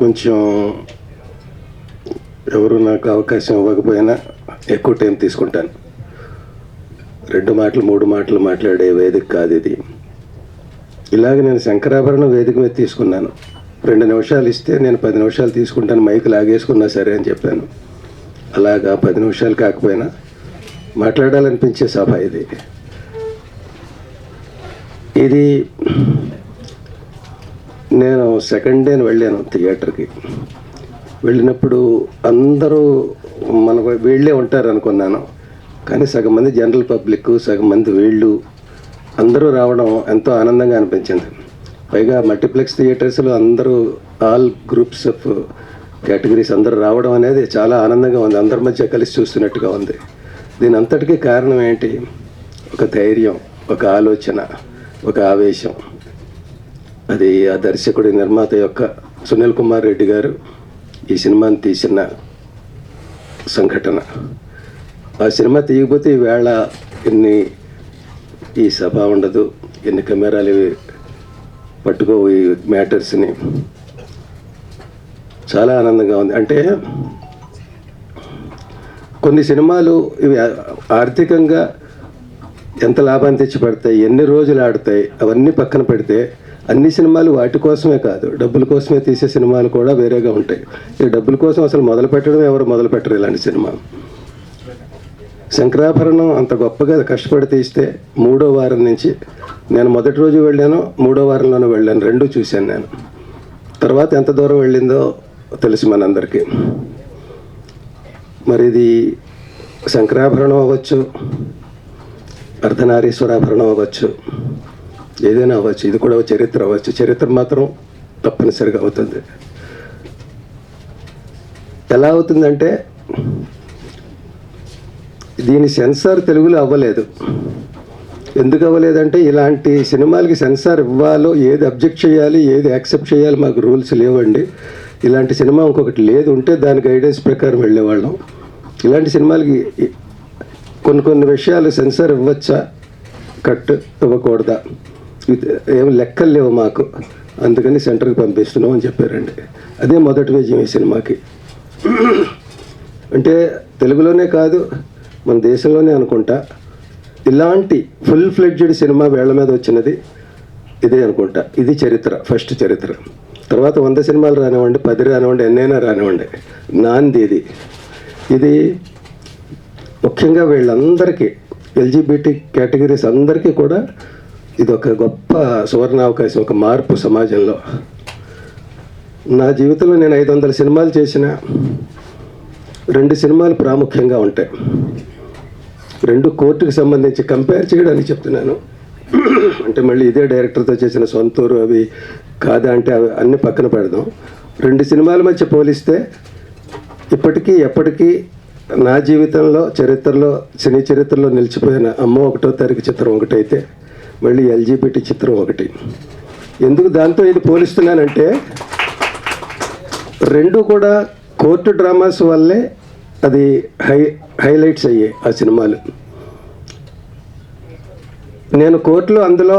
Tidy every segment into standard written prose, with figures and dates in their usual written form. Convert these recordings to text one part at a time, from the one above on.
కొంచెం ఎవరు నాకు అవకాశం ఇవ్వకపోయినా ఎక్కువ టైం తీసుకుంటాను. 2 మాటలు 3 మాటలు మాట్లాడే వేదిక కాదు ఇది. ఇలాగ నేను శంకరాభరణం వేదిక మీద తీసుకున్నాను. 2 నిమిషాలు ఇస్తే నేను 10 నిమిషాలు తీసుకుంటాను, మైక్ లాగేసుకున్నా సరే అని చెప్పాను. అలాగా 10 నిమిషాలు కాకపోయినా మాట్లాడాలనిపించే సభ ఇది. ఇది నేను సెకండ్ డేని వెళ్ళాను థియేటర్కి. వెళ్ళినప్పుడు అందరూ మనకు వీళ్ళే ఉంటారు అనుకున్నాను, కానీ సగం మంది జనరల్ పబ్లిక్, సగం మంది వీళ్ళు అందరూ రావడం ఎంతో ఆనందంగా అనిపించింది. పైగా మల్టీప్లెక్స్ థియేటర్స్లో అందరూ ఆల్ గ్రూప్స్ ఆఫ్ కేటగిరీస్ అందరూ రావడం అనేది చాలా ఆనందంగా ఉంది. అందరి మధ్య కలిసి చూస్తున్నట్టుగా ఉంది. దీని అంతటికీ కారణం ఏంటి? ఒక ధైర్యం, ఒక ఆలోచన, ఒక ఆవేశం. అది ఆ దర్శకుడి నిర్మాత యొక్క సునీల్ కుమార్ రెడ్డి గారు ఈ సినిమాని తీసిన సంఘటన. ఆ సినిమా తీయకపోతే ఈవేళ ఈ సభ ఉండదు, ఎన్ని కెమెరాలు పట్టుకో ఈ మ్యాటర్స్ని. చాలా ఆనందంగా ఉంది. అంటే కొన్ని సినిమాలు ఇవి ఆర్థికంగా ఎంత లాభాన్ని తెచ్చి పడతాయి, ఎన్ని రోజులు ఆడతాయి, అవన్నీ పక్కన పెడితే అన్ని సినిమాలు వాటి కోసమే కాదు, డబ్బుల కోసమే తీసే సినిమాలు కూడా వేరేగా ఉంటాయి. ఈ డబ్బుల కోసం అసలు మొదలు పెట్టడం ఎవరు మొదలు పెట్టరు ఇలాంటి సినిమా. శంకరాభరణం అంత గొప్పగా కష్టపడి తీస్తే 3వ వారం నుంచి, నేను మొదటి రోజు వెళ్ళాను, 3వ వారంలోనూ వెళ్ళాను, 2 చూశాను నేను. తర్వాత ఎంత దూరం వెళ్ళిందో తెలుసు మనందరికీ. మరి ఇది శంకరాభరణం అవ్వచ్చు, అర్ధనారీశ్వరాభరణం అవ్వచ్చు, ఏదైనా అవ్వచ్చు. ఇది కూడా చరిత్ర అవ్వచ్చు. చరిత్ర మాత్రం తప్పనిసరిగా అవుతుంది. ఎలా అవుతుందంటే, దీని సెన్సార్ తెలుగులో అవ్వలేదు. ఎందుకు అవ్వలేదంటే, ఇలాంటి సినిమాలకి సెన్సార్ ఇవ్వాలో, ఏది అబ్జెక్ట్ చేయాలి, ఏది యాక్సెప్ట్ చేయాలి మాకు రూల్స్ లేవండి. ఇలాంటి సినిమా ఇంకొకటి లేదు, ఉంటే దాని గైడెన్స్ ప్రకారం వెళ్ళేవాళ్ళం. ఇలాంటి సినిమాలకి కొన్ని విషయాలు సెన్సార్ ఇవ్వచ్చా, కట్ ఇవ్వకూడదా, ఏమి లెక్కలు లేవు మాకు, అందుకని సెంటర్కి పంపిస్తున్నాం అని చెప్పారండి. అదే మొదటి విజయం ఈ సినిమాకి. అంటే తెలుగులోనే కాదు, మన దేశంలోనే అనుకుంటా ఇలాంటి ఫుల్ ఫ్లెడ్జ్డ్ సినిమా వేళ్ల మీద వచ్చినది ఇదే అనుకుంటా. ఇది చరిత్ర, ఫస్ట్ చరిత్ర. తర్వాత 100 సినిమాలు రానివ్వండి, 10 రానివ్వండి, ఎన్నైనా రానివ్వండి, నాంది ఇది ముఖ్యంగా వీళ్ళందరికీ, ఎల్జిబిటి కేటగిరీస్ అందరికీ కూడా ఇది ఒక గొప్ప సువర్ణావకాశం, ఒక మార్పు సమాజంలో. నా జీవితంలో నేను 500 సినిమాలు చేసిన 2 సినిమాలు ప్రాముఖ్యంగా ఉంటాయి. 2 కోర్టుకు సంబంధించి కంపేర్ చేయడానికి చెప్తున్నాను. అంటే మళ్ళీ ఇదే డైరెక్టర్తో చేసిన సొంతూరు అవి కాదా అంటే అవి అన్ని పక్కన పెడదాం. 2 సినిమాల మధ్య పోలిస్తే ఇప్పటికీ ఎప్పటికీ నా జీవితంలో, చరిత్రలో, సినీ చరిత్రలో నిలిచిపోయిన అమ్మ 1వ తారీఖు చిత్రం ఒకటైతే, మళ్ళీ ఎల్జిబిటి చిత్రం ఒకటి. ఎందుకు దాంతో ఇది పోలిస్తున్నానంటే, 2 కూడా కోర్టు డ్రామాస్ వల్లే అది హైలైట్స్ అయ్యాయి ఆ సినిమాలు. నేను కోర్టులో అందులో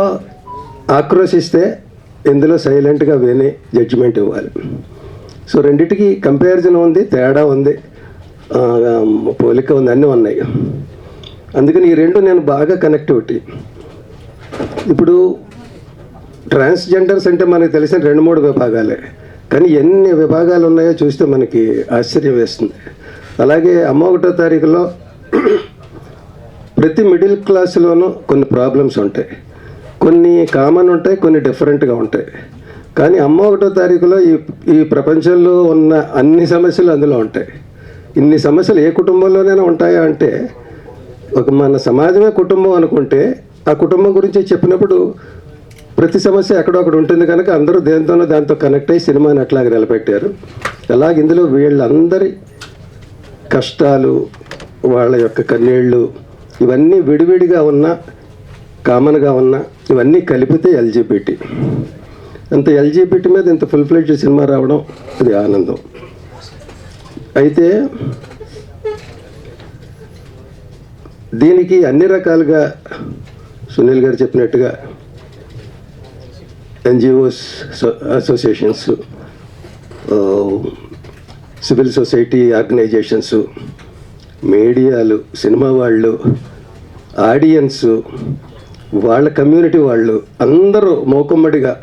ఆక్రోశిస్తే, ఇందులో సైలెంట్గా విని జడ్జిమెంట్ ఇవ్వాలి. సో రెండిటికి కంపారిజన్ ఉంది, తేడా ఉంది, పోలిక ఉంది, అన్నీ ఉన్నాయి. అందుకని ఈ 2 నేను బాగా కనెక్టివిటీ. ఇప్పుడు ట్రాన్స్జెండర్స్ అంటే మనకు తెలిసిన 2-3 విభాగాలే, కానీ ఎన్ని విభాగాలు ఉన్నాయో చూస్తే మనకి ఆశ్చర్యం వేస్తుంది. అలాగే అమ్మ 1వ తారీఖులో ప్రతి మిడిల్ క్లాస్లోనూ కొన్ని ప్రాబ్లమ్స్ ఉంటాయి, కొన్ని కామన్ ఉంటాయి, కొన్ని డిఫరెంట్గా ఉంటాయి. కానీ అమ్మ 1వ తారీఖులో ఈ ప్రపంచంలో ఉన్న అన్ని సమస్యలు అందులో ఉంటాయి. ఇన్ని సమస్యలు ఏ కుటుంబంలోనైనా ఉంటాయా అంటే, మన సమాజమే కుటుంబం అనుకుంటే, ఆ కుటుంబం గురించి చెప్పినప్పుడు ప్రతి సమస్య ఎక్కడో అక్కడ ఉంటుంది కనుక అందరూ దేనితోనో దాంతో కనెక్ట్ అయ్యి సినిమాని అట్లాగే నిలబెట్టారు. అలాగే ఇందులో వీళ్ళందరి కష్టాలు, వాళ్ళ యొక్క కన్నీళ్ళు, ఇవన్నీ విడివిడిగా ఉన్న, కామన్గా ఉన్న, ఇవన్నీ కలిపితే ఎల్జిబిటి. అంత ఎల్జిబిటి మీద ఇంత ఫుల్ ఫ్లెడ్జ్డ్ సినిమా రావడం అది ఆనందం. అయితే దీనికి అన్ని రకాలుగా సునీల్ గారు చెప్పినట్టుగా NGOs, associations, civil society organisations, మీడియాలు, సినిమా వాళ్ళు, ఆడియన్స్, వాళ్ళ కమ్యూనిటీ వాళ్ళు అందరూ మూకుమ్మడిగా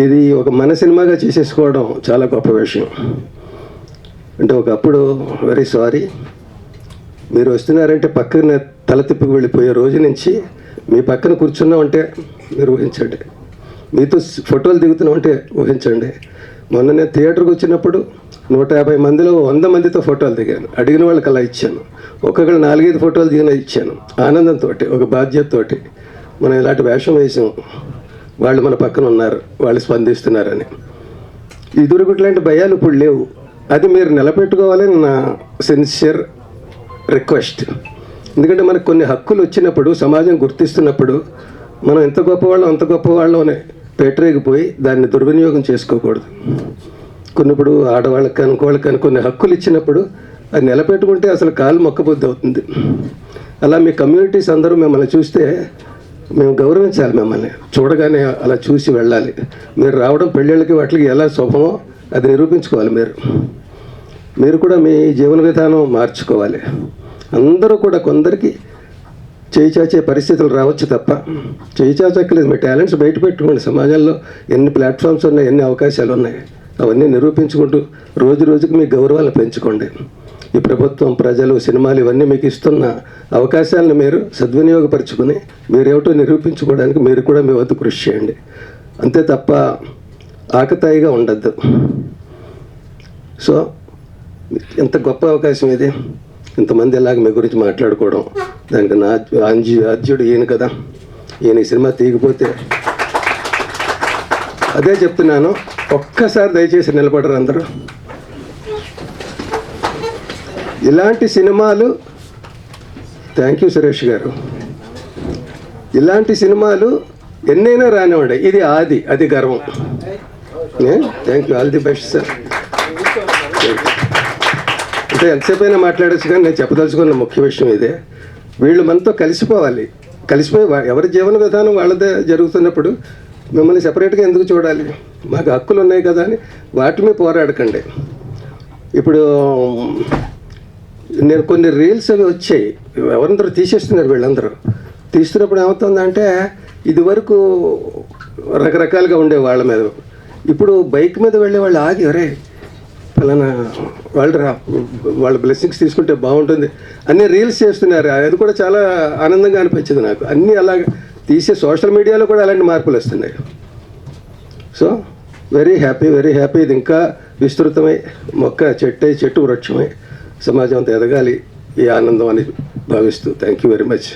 ఇది ఒక మన సినిమాగా చేసేసుకోవడం చాలా గొప్ప విషయం. అంటే ఒకప్పుడు వెరీ సారీ, మీరు వస్తున్నారంటే పక్కన తల తిప్పుకు వెళ్ళిపోయే రోజు నుంచి మీ పక్కన కూర్చున్నామంటే మీరు ఊహించండి, మీతో ఫోటోలు దిగుతున్నామంటే ఊహించండి. మొన్న నేను థియేటర్కి వచ్చినప్పుడు 150 మందిలో 100 మందితో ఫోటోలు దిగాను. అడిగిన వాళ్ళకి అలా ఇచ్చాను. ఒక్కొక్కరు 4-5 ఫోటోలు దిగిన ఇచ్చాను ఆనందంతో, ఒక బాధ్యతతోటి. మనం ఇలాంటి వేషం వేసాం, వాళ్ళు మన పక్కన ఉన్నారు, వాళ్ళు స్పందిస్తున్నారని. ఈ దొరుకుట్లాంటి భయాలు ఇప్పుడు లేవు. అది మీరు నిలబెట్టుకోవాలని నా సిన్సియర్ రిక్వెస్ట్. ఎందుకంటే మనకు కొన్ని హక్కులు వచ్చినప్పుడు, సమాజం గుర్తిస్తున్నప్పుడు మనం ఎంత గొప్పవాళ్ళం అంత గొప్పవాళ్ళం అని పేటరేగిపోయి దాన్ని దుర్వినియోగం చేసుకోకూడదు. ఇప్పుడు ఆడవాళ్ళకి కానీ ఇంకోళ్ళకి కానీ కొన్ని హక్కులు ఇచ్చినప్పుడు అది నిలబెట్టుకుంటే అసలు కాలు మొక్కబుద్ధి అవుతుంది. అలా మీ కమ్యూనిటీస్ అందరూ మిమ్మల్ని చూస్తే మేము గౌరవించాలి, మిమ్మల్ని చూడగానే అలా చూసి వెళ్ళాలి. మీరు రావడం పెళ్ళిళ్ళకి వాటికి ఎలా శుభమో అది నిరూపించుకోవాలి. మీరు కూడా మీ జీవన విధానం మార్చుకోవాలి. అందరూ కూడా కొందరికి చేయి చాచే పరిస్థితులు రావచ్చు తప్ప చేయి చాచక్కలేదు. మీ టాలెంట్స్ బయట పెట్టుకోండి. సమాజంలో ఎన్ని ప్లాట్ఫామ్స్ ఉన్నాయి, ఎన్ని అవకాశాలు ఉన్నాయి, అవన్నీ నిరూపించుకుంటూ రోజు రోజుకి మీ గౌరవాలను పెంచుకోండి. ఈ ప్రభుత్వం, ప్రజలు, సినిమాలు ఇవన్నీ మీకు ఇస్తున్న అవకాశాలను మీరు సద్వినియోగపరుచుకుని మీరేమిటో నిరూపించుకోవడానికి మీరు కూడా మీ వద్ద కృషి చేయండి. అంతే తప్ప ఆకతాయిగా ఉండద్దు. సో ఎంత గొప్ప అవకాశం ఇది, ఇంతమంది ఇలాగ మీ గురించి మాట్లాడుకోవడం. దానికి నా ఆద్యుడు ఈయన కదా, ఈయన ఈ సినిమా తీయకపోతే అదే చెప్తున్నాను. ఒక్కసారి దయచేసి నిలబడరు అందరూ. ఇలాంటి సినిమాలు, థ్యాంక్ యూ సురేష్ గారు, ఇలాంటి సినిమాలు ఎన్నైనా రానివ్వండి, ఇది ఆది, అది గర్వం. Thank you, all the best sir. అంటే ఎంతసేపు అయినా మాట్లాడచ్చు, కానీ నేను చెప్పదలుచుకున్న ముఖ్య విషయం ఇదే. వీళ్ళు మనతో కలిసిపోయి ఎవరి జీవన విధానం వాళ్ళదే జరుగుతున్నప్పుడు మిమ్మల్ని సెపరేట్గా ఎందుకు చూడాలి? మాకు హక్కులు ఉన్నాయి కదా అని వాటి మీద పోరాడకండి. ఇప్పుడు నేను కొన్ని రీల్స్ అవి వచ్చాయి, ఎవరందరూ తీసేస్తున్నారు. వీళ్ళందరూ తీస్తున్నప్పుడు ఏమవుతుందంటే, ఇదివరకు రకరకాలుగా ఉండే వాళ్ళ మీద, ఇప్పుడు బైక్ మీద వెళ్ళే వాళ్ళు ఆగి, అరే ఫలానా వాళ్ళ బ్లెస్సింగ్స్ తీసుకుంటే బాగుంటుంది అన్ని రీల్స్ చేస్తున్నారు. అది కూడా చాలా ఆనందంగా అనిపించింది నాకు. అన్నీ అలాగ తీసే సోషల్ మీడియాలో కూడా అలాంటి మార్పులు వస్తున్నాయి. So very happy. ఇది ఇంకా విస్తృతమై మొక్క చెట్టు వృక్షమై సమాజం అంతా ఎదగాలి ఈ ఆనందం అని భావిస్తూ థ్యాంక్ యూ వెరీ మచ్.